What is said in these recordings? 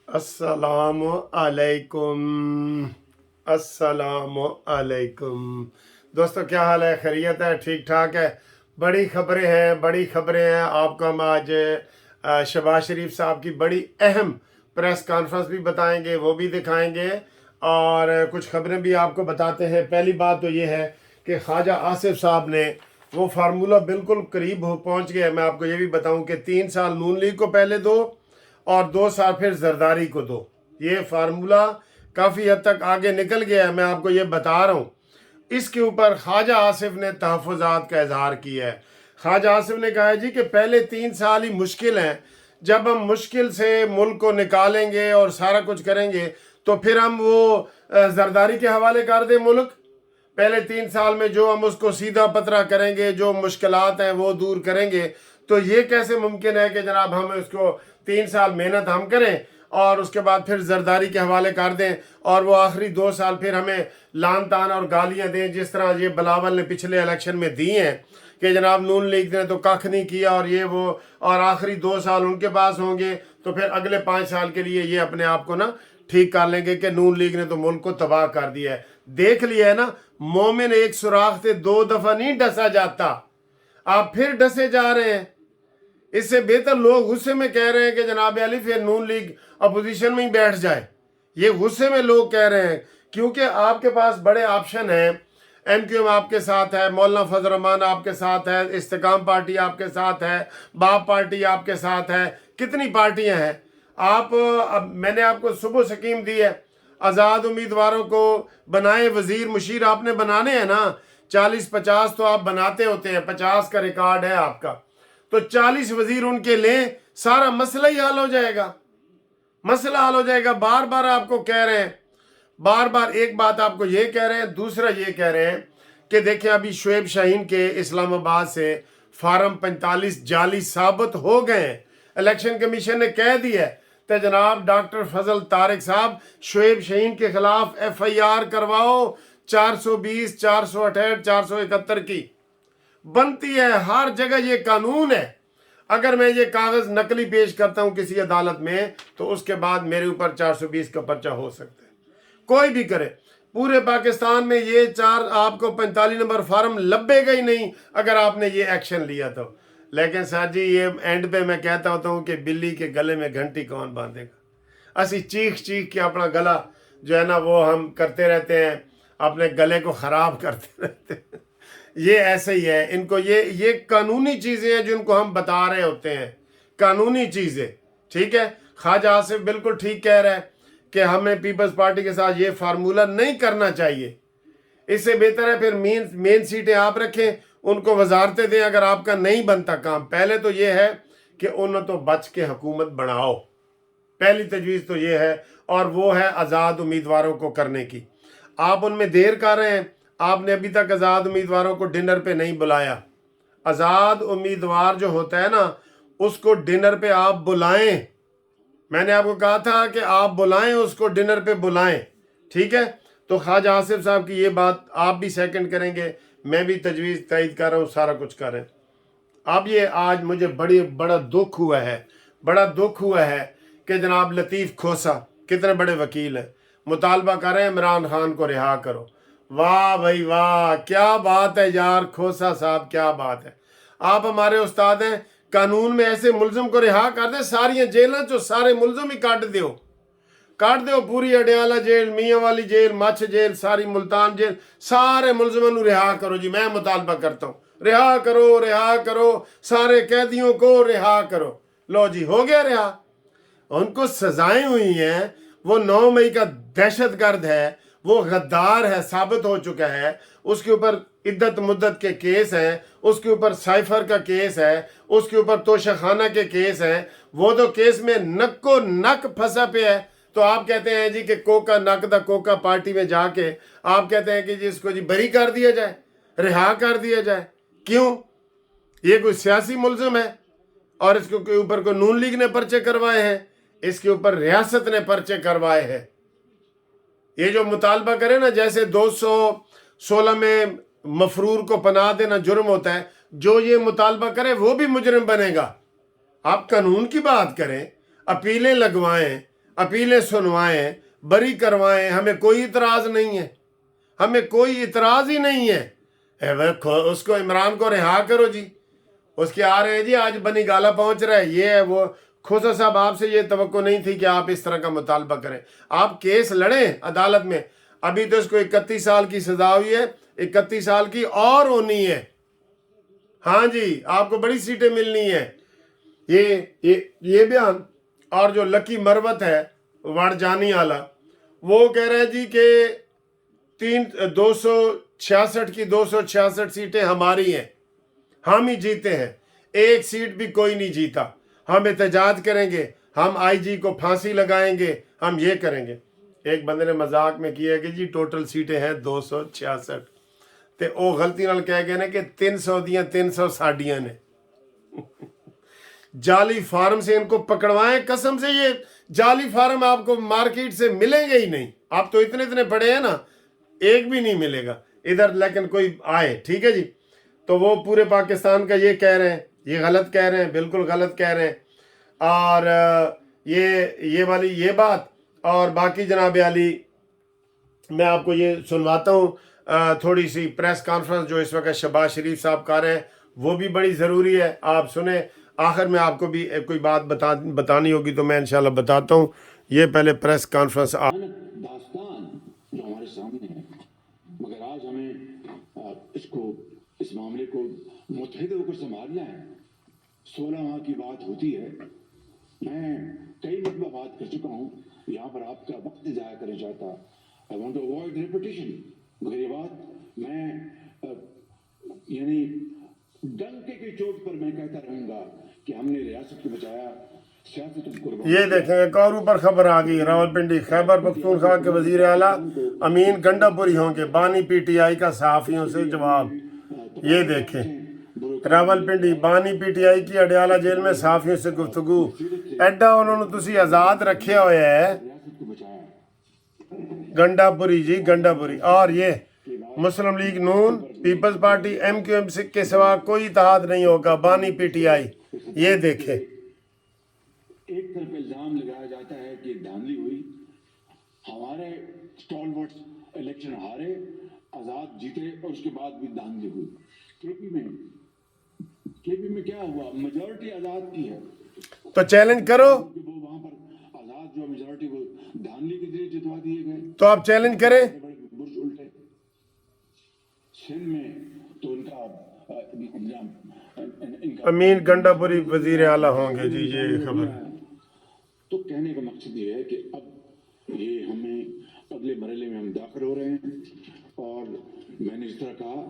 अस्सलामु अलैकुम। अस्सलामु अलैकुम। दोस्तों, क्या हाल है? खैरियत है? ठीक ठाक है? बड़ी खबरें हैं आपको। हम आज शहबाज शरीफ साहब की बड़ी अहम प्रेस कॉन्फ्रेंस भी बताएंगे, वो भी दिखाएंगे, और कुछ खबरें भी आपको बताते हैं। पहली बात तो ये है कि ख्वाजा आसिफ साहब ने वो फार्मूला बिल्कुल करीब पहुंच गया। मैं आपको ये भी बताऊं कि 3 साल नून लीग को पहले दो और 2 साल फिर जरदारी को दो। ये फार्मूला काफ़ी हद तक आगे निकल गया है, मैं आपको ये बता रहा हूँ। इसके ऊपर ख्वाजा आसिफ ने तहफ़्फ़ुज़ात का इजहार किया है। ख्वाजा आसिफ ने कहा है जी कि पहले 3 साल ही मुश्किल हैं, जब हम मुश्किल से मुल्क को निकालेंगे और सारा कुछ करेंगे तो फिर हम वो जरदारी के हवाले कर दें मुल्क। पहले 3 साल में जो हम उसको सीधा पतरा करेंगे, जो मुश्किलात हैं वो दूर करेंगे, तो ये कैसे मुमकिन है कि जनाब हम उसको 3 साल मेहनत हम करें और उसके बाद फिर जरदारी के हवाले कर दें और वो आखिरी 2 साल फिर हमें लान तान और गालियां दें, जिस तरह ये बिलावल ने पिछले इलेक्शन में दी हैं कि जनाब नून लीग ने तो कख नहीं किया और ये वो, और आखिरी 2 साल उनके पास होंगे तो फिर अगले 5 साल के लिए ये अपने आप को ना ठीक कर लेंगे कि नून लीग ने तो मुल्क को तबाह कर दिया है। देख लिया है ना, मोमिन एक सुराख से 2 दफा नहीं डसा जाता, आप फिर डसे जा रहे हैं। इससे बेहतर लोग गुस्से में कह रहे हैं कि जनाब अली फिर नून लीग अपोजिशन में ही बैठ जाए। ये गुस्से में लोग कह रहे हैं क्योंकि आपके पास बड़े ऑप्शन हैं। एमक्यूएम आपके साथ है, मौलाना फजल रहमान आपके साथ है, इस्तेकाम पार्टी आपके साथ है, बाप पार्टी आपके साथ है, कितनी पार्टियां हैं। आप अब मैंने आपको सुबह स्कीम दी है, आज़ाद उम्मीदवारों को बनाए वजीर मुशीर आपने बनाने हैं ना। 40-50 तो आप बनाते होते हैं, 50 का रिकॉर्ड है आपका, तो 40 वजीर उनके लें, सारा मसला ही हल हो जाएगा। मसला हल हो जाएगा। बार बार आपको कह रहे हैं, बार बार एक बात आपको ये कह रहे हैं, दूसरा ये कह रहे हैं कि देखिए अभी शुएब शाहीन के इस्लामाबाद से फार्म 45 जाली साबित हो गए हैं। इलेक्शन कमीशन ने कह दिया है तो जनाब डॉक्टर फजल तारिक साहब शुएब शाहीन के खिलाफ FIR करवाओ। 420, 468, 471 की बनती है, हर जगह ये कानून है। अगर मैं ये कागज नकली पेश करता हूं किसी अदालत में तो उसके बाद मेरे ऊपर 420 का पर्चा हो सकता है, कोई भी करे। पूरे पाकिस्तान में ये आपको 45 नंबर फार्म लभेगा ही नहीं अगर आपने ये एक्शन लिया तो। लेकिन सर जी, ये एंड पे मैं कहता होता हूँ कि बिल्ली के गले में घंटी कौन बांधेगा। असी चीख चीख के अपना गला जो है ना वो हम करते रहते हैं, अपने गले को ख़राब करते रहते हैं। ये ऐसे ही है, इनको ये कानूनी चीज़ें हैं जिनको हम बता रहे होते हैं, कानूनी चीज़ें। ठीक है, ख्वाजा आसिफ बिल्कुल ठीक कह रहा है कि हमें पीपल्स पार्टी के साथ ये फार्मूला नहीं करना चाहिए। इससे बेहतर है फिर मेन सीटें आप रखें, उनको वजारतें दें अगर आपका नहीं बनता काम। पहले तो ये है कि उन्हें तो बच के हुकूमत बनाओ, पहली तजवीज़ तो ये है, और वो है आज़ाद उम्मीदवारों को करने की। आप उनमें देर कर रहे हैं, आपने अभी तक आज़ाद उम्मीदवारों को डिनर पे नहीं बुलाया। आज़ाद उम्मीदवार जो होता है ना उसको डिनर पे आप बुलाएं। मैंने आपको कहा था कि आप बुलाएं, उसको डिनर पे बुलाएं। ठीक है, तो ख्वाजा आसिफ साहब की ये बात आप भी सेकंड करेंगे, मैं भी तजवीज़ तैयार कर रहा हूँ, सारा कुछ करें। अब ये आज मुझे बड़ा दुख हुआ है कि जनाब लतीफ़ खोसा, कितने बड़े वकील हैं, मुतालबा कर रहे हैं इमरान खान को रिहा करो। वाह भाई वाह, क्या बात है यार खोसा साहब, क्या बात है। आप हमारे उस्ताद हैं, कानून में ऐसे मुलजिम को रिहा कर दे, सारी जेलें जो सारे मुलजिम ही काट दो, पूरी अडियाला जेल, मियाँ वाली जेल, मच्छ जेल, सारी मुल्तान जेल, सारे मुलजिमों रिहा करो जी। मैं मुतालबा करता हूँ, रिहा करो, सारे कैदियों को रिहा करो। लो जी, हो गया रिहा। उनको सजाएं हुई हैं, वो 9 मई का दहशतगर्द है, वो गद्दार है, साबित हो चुका है। उसके ऊपर इद्दत मुद्दत के केस हैं, उसके ऊपर साइफर का केस है, उसके ऊपर तोशाखाना के केस हैं। वो तो केस में नक को नक फंसा पे है। तो आप कहते हैं जी कि कोका नक दा कोका पार्टी में जाके आप कहते हैं कि जी इसको जी बरी कर दिया जाए, रिहा कर दिया जाए। क्यों? ये कोई सियासी मुलजिम है और इसके ऊपर को नून लीग ने पर्चे करवाए हैं, इसके ऊपर रियासत ने पर्चे करवाए हैं। ये जो मुतालबा करे ना, जैसे 216 में मफरूर को पनाह देना जुर्म होता है, जो ये मुतालबा करे वो भी मुजरिम बनेगा। आप कानून की बात करें, अपीलें लगवाएं, अपीलें सुनवाएं, बरी करवाएं, हमें कोई इतराज़ नहीं है, हमें कोई इतराज़ ही नहीं है। उसको इमरान को रिहा करो जी, उसके आ रहे हैं जी, आज बनी गाला पहुंच रहा है, ये है वो। खोसा साहब आपसे ये तवक्को नहीं थी कि आप इस तरह का मुतालबा करें। आप केस लड़ें अदालत में, अभी तो इसको 31 साल की सजा हुई है, 31 साल की और होनी है। हाँ जी, आपको बड़ी सीटें मिलनी है। ये बयान। और जो लकी मरवत है वाड़ जानी वाला, वो कह रहे हैं जी कि 266 की 266 सीटें हमारी हैं, हम ही जीते हैं, एक सीट भी कोई नहीं जीता, हम एहतजाज करेंगे, हम आईजी को फांसी लगाएंगे, हम ये करेंगे। एक बंदे ने मजाक में किया कि जी टोटल सीटें हैं 266, ते वो गलती नाल कह गए ने कि 300 दियां 300 साडियां ने। जाली फार्म से इनको पकड़वाएं, कसम से ये जाली फार्म आपको मार्केट से मिलेंगे ही नहीं। आप तो इतने पड़े हैं ना, एक भी नहीं मिलेगा इधर, लेकिन कोई आए, ठीक है जी। तो वो पूरे पाकिस्तान का ये कह रहे हैं, ये गलत कह रहे हैं, बिल्कुल गलत कह रहे हैं। और ये वाली ये बात, और बाकी जनाब आली मैं आपको ये सुनवाता हूँ थोड़ी सी प्रेस कॉन्फ्रेंस जो इस वक्त शहबाज शरीफ साहब कर रहे हैं, वो भी बड़ी ज़रूरी है, आप सुने। आखिर में आपको भी कोई बात बतानी होगी तो मैं इंशाल्लाह बताता हूँ। ये पहले प्रेस कॉन्फ्रेंस दास्तान जो हमारे सामने है, मगर आज हमें इस मामले को मुत्तहिद होकर संभालना है। 16 माह की बात होती है, मैं कई मरतबा बात कर चुका हूँ, यहाँ पर आपका वक्त ज़ाया करना चाहता। I want to avoid repetition, मगर ये बात मैं यानी डंके की चोट पर मैं कहता रहूँगा कि हमने रियासत को बचाया। ये देखें, एक और ऊपर खबर आ गई, रावलपिंडी खैबर पख्तूनख्वा के वजीर आला अमीन गंडापुरी होंगे, बानी पीटीआई का सहाफियों से जवाब। ये देखें, रावलपिंडी बानी पीटीआई की अडयाला जेल में सहाफियों से गुफ्तगू। एडा उन्होंने तुसी आज़ाद रखे हुए है गंडापुरी जी, गंडापुरी। और ये मुस्लिम लीग नून पीपल्स पार्टी MQM के सिवा कोई इत्तेहाद नहीं होगा, बानी पीटीआई। ये देखे, एक तरफ इल्जाम लगाया जाता है कि धांधली हुई, हमारे स्टॉलवर्ड्स इलेक्शन हारे, आजाद जीते और उसके बाद भी धांधली हुई। केपी में क्या हुआ, मेजॉरिटी आजाद की है, तो चैलेंज करो। वो वहां पर आजाद जो मेजॉरिटी वो धांधली के जरिए जितवा दिए गए, तो आप चैलेंज करें। बुर्ज उल्टे सिंध में तो उनका अमीन गंडापुरी वजीर आला होंगे जी, ये खबर। तो कहने का मकसद ये है कि अब ये हमें अगले मरहले में हम दाखिल हो रहे हैं। और मैंने इस तरह कहा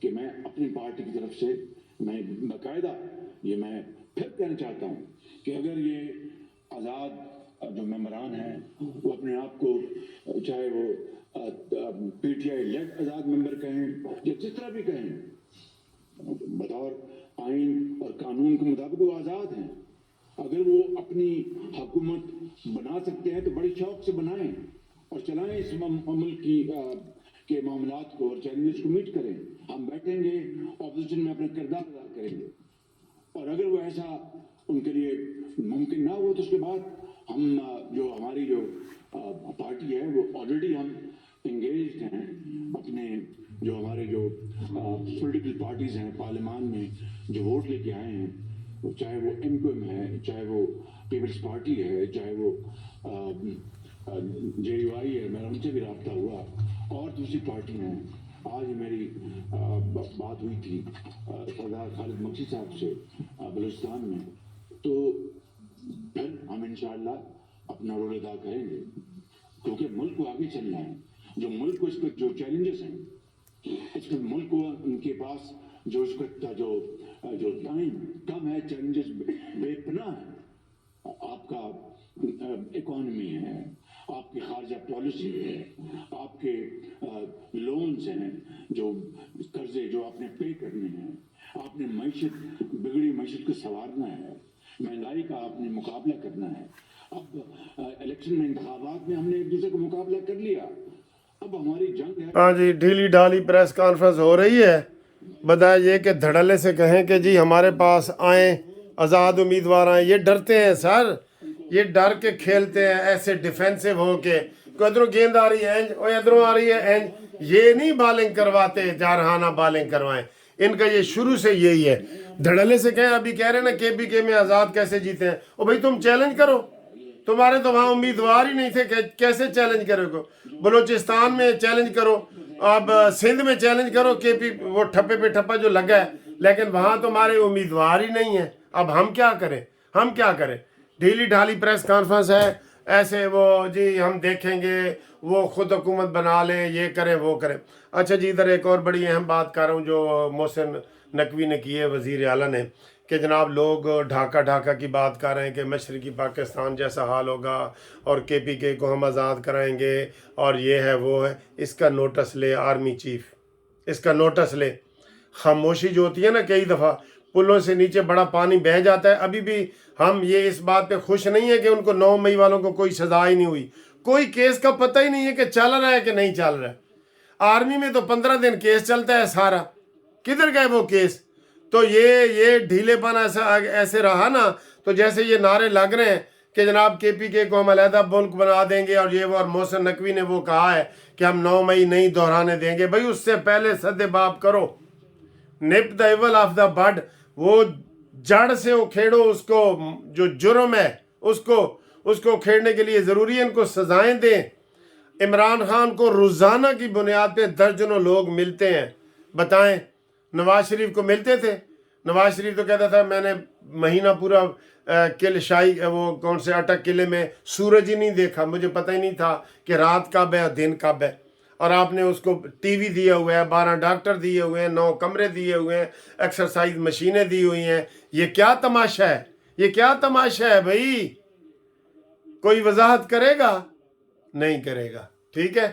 कि मैं अपनी पार्टी की तरफ से मैं बाकायदा ये मैं फिर कहना चाहता हूँ कि अगर ये आज़ाद जो मेंबरान हैं वो अपने आप को चाहे वो PTI लेड आज़ाद मेंबर कहें या जिस तरह भी कहें, बतौर आइन और कानून के मुताबिक वो आज़ाद हैं। अगर वो अपनी हुकूमत बना सकते हैं तो बड़े शौक से बनाएं और चलाएं इस मुल्क के मामलात को और चैलेंजेस को मीट करें। हम बैठेंगे ऑपोजिशन में अपना किरदार अदा करेंगे, और अगर वो ऐसा उनके लिए मुमकिन ना हो तो उसके बाद हम जो हमारी जो पार्टी है वो ऑलरेडी हम इंगेज्ड हैं अपने जो हमारे जो पॉलिटिकल पार्टीज हैं पार्लियामान में जो वोट लेके आए हैं, चाहे वो MQM है, चाहे वो पीपल्स पार्टी है, चाहे वो JUI है, मेरा उनसे भी रब्ता हुआ, और दूसरी पार्टी हैं। आज मेरी बात हुई थी सरदार खालिद मक्सी साहब से बलूचिस्तान में, तो फिर हम इंशाअल्लाह अपना रोल अदा करेंगे, क्योंकि मुल्क को आगे चलना है। जो मुल्क को इस पर जो चैलेंजेस हैं, इसके मुल्क को उनके पास जो इसका जो टाइम कम है, चैलेंजेस बेपनाह है। आपका इकोनॉमी है, आपकी खारजा पॉलिसी है, आपके लोन्स हैं, जो कर्जे जो आपने पे करने हैं, आपने बिगड़ी मैशत को संवारना है, महंगाई का आपने मुकाबला करना है। अब इलेक्शन में इंतखाबात में हमने एक दूसरे को मुकाबला कर लिया, अब हमारी जंग है। हाँ जी, ढीली ढाली प्रेस कॉन्फ्रेंस हो रही है। बताया ये कि धड़ल्ले से कहें कि जी हमारे पास आए आज़ाद उम्मीदवार आए, ये डरते हैं सर, ये डर के खेलते हैं ऐसे डिफेंसिव हो के, कोई इधरों गेंद आ रही है इंज, और इधरों आ रही है इंज, ये नहीं बॉलिंग करवाते, जारहाना बॉलिंग करवाएं। इनका ये शुरू से यही है। धड़ल्ले से कहें, अभी कह रहे हैं ना केपीके में आज़ाद कैसे जीते हैं, ओ भाई तुम चैलेंज करो, तुम्हारे तो वहाँ उम्मीदवार ही नहीं थे, कैसे चैलेंज करोगे? बलूचिस्तान में चैलेंज करो, अब सिंध में चैलेंज करो, केपी वो ठप्पे पे ठप्पा जो लगा है, लेकिन वहाँ तो हमारे उम्मीदवार ही नहीं है। अब हम क्या करें, हम क्या करें? ढीली ढाली प्रेस कॉन्फ्रेंस है, ऐसे वो जी हम देखेंगे, वो खुद हुकूमत बना लें, ये करें वो करें। अच्छा जी, इधर एक और बड़ी अहम बात कर रहा हूँ जो मोहसिन नकवी ने की है, वज़ीर आला ने, कि जनाब लोग ढाका की बात कर रहे हैं कि मशरक़ी पाकिस्तान जैसा हाल होगा और केपीके को हम आज़ाद कराएंगे और ये है वो है। इसका नोटिस ले आर्मी चीफ, इसका नोटिस ले। खामोशी जो होती है ना, कई दफ़ा पुलों से नीचे बड़ा पानी बह जाता है। अभी भी हम ये इस बात पे खुश नहीं है कि उनको 9 मई वालों को कोई सजा ही नहीं हुई, कोई केस का पता ही नहीं है कि चल रहा है कि नहीं चल रहा है। आर्मी में तो 15 दिन केस चलता है सारा, किधर गए वो केस? तो ये ढीलेपन ऐसे रहा ना, तो जैसे ये नारे लग रहे हैं कि जनाब केपीके को हम अलहदा मुल्क बना देंगे और ये वो, और मोहसिन नकवी ने वो कहा है कि हम 9 मई नहीं दोहराने देंगे। भाई उससे पहले सदे बाप करो, nip the evil of the bud, वो जड़ से उखेड़ो उसको, जो जुर्म है उसको उखेड़ने के लिए ज़रूरी है इनको सजाएं दें। इमरान खान को रोज़ाना की बुनियाद पे दर्जनों लोग मिलते हैं, बताएं। नवाज शरीफ को मिलते थे, नवाज शरीफ तो कहता था मैंने महीना पूरा किल शाही वो कौन से अटक किले में सूरज ही नहीं देखा, मुझे पता ही नहीं था कि रात कब है और दिन कब है। और आपने उसको टीवी दिया हुआ है, 12 डॉक्टर दिए हुए हैं, 9 कमरे दिए हुए हैं, एक्सरसाइज मशीनें दी हुई हैं। ये क्या तमाशा है, ये क्या तमाशा है भाई? कोई वजाहत करेगा? नहीं करेगा। ठीक है,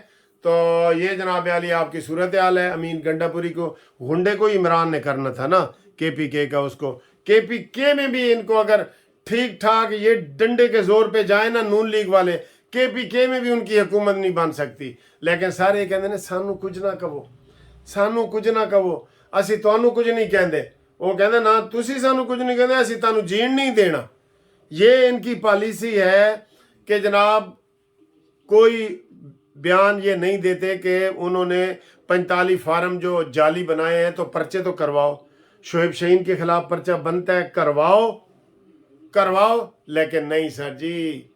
तो ये जनाब आली आपकी सूरत हाल है। अमीन गंडापुरी को गुंडे को इमरान ने करना था ना, केपीके का, उसको केपीके में भी इनको अगर ठीक ठाक ये डंडे के जोर पे जाए ना नून लीग वाले, केपीके में भी उनकी हुकूमत नहीं बन सकती। लेकिन सारे कहते ने सानू कुछ ना कहो, सानू कुछ ना कहो, असी तुहानू कुछ नहीं कहते। वो कहते ना तुसी सानू कुछ नहीं कहते, असी तुहानू जीण नहीं देना। ये इनकी पॉलिसी है कि जनाब कोई बयान ये नहीं देते कि उन्होंने 45 फार्म जो जाली बनाए हैं तो पर्चे तो करवाओ। शोएब शाहीन के खिलाफ पर्चा बनता है, करवाओ, लेकिन नहीं सर जी,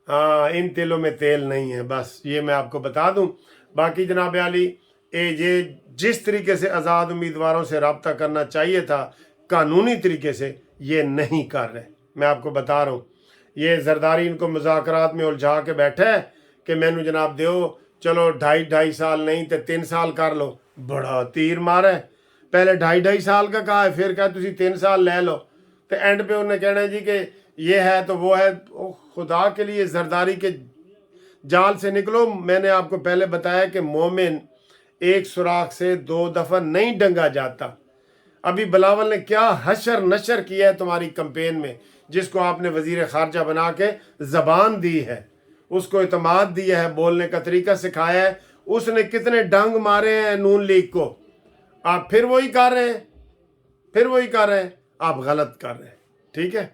हाँ इन तेलों में तेल नहीं है, बस ये मैं आपको बता दूं। बाकी जनाब आली ये जिस तरीके से आज़ाद उम्मीदवारों से रब्ता करना चाहिए था कानूनी तरीके से, ये नहीं कर रहे। मैं आपको बता रहा हूँ, ये जरदारी इनको मुज़ाकरात में उलझा के बैठा है कि मैनू जनाब दो, चलो 2.5 साल नहीं तो 3 साल कर लो। बड़ा तीर मारा है, पहले 2.5 साल का कहा है, फिर कहा तुसी 3 साल ले लो, तो एंड पे उन्हें कहना है जी कि ये है तो वो है। खुदा के लिए जरदारी के जाल से निकलो। मैंने आपको पहले बताया कि मोमिन एक सुराख से 2 दफ़ा नहीं डंगा जाता। अभी बिलावल ने क्या हशर नशर किया है तुम्हारी कैंपेन में, जिसको आपने वजीर खारजा बना के ज़बान दी है, उसको इतमाद दिया है, बोलने का तरीका सिखाया है, उसने कितने डंग मारे हैं नून लीग को। आप फिर वही कर रहे हैं, आप गलत कर रहे हैं। ठीक है।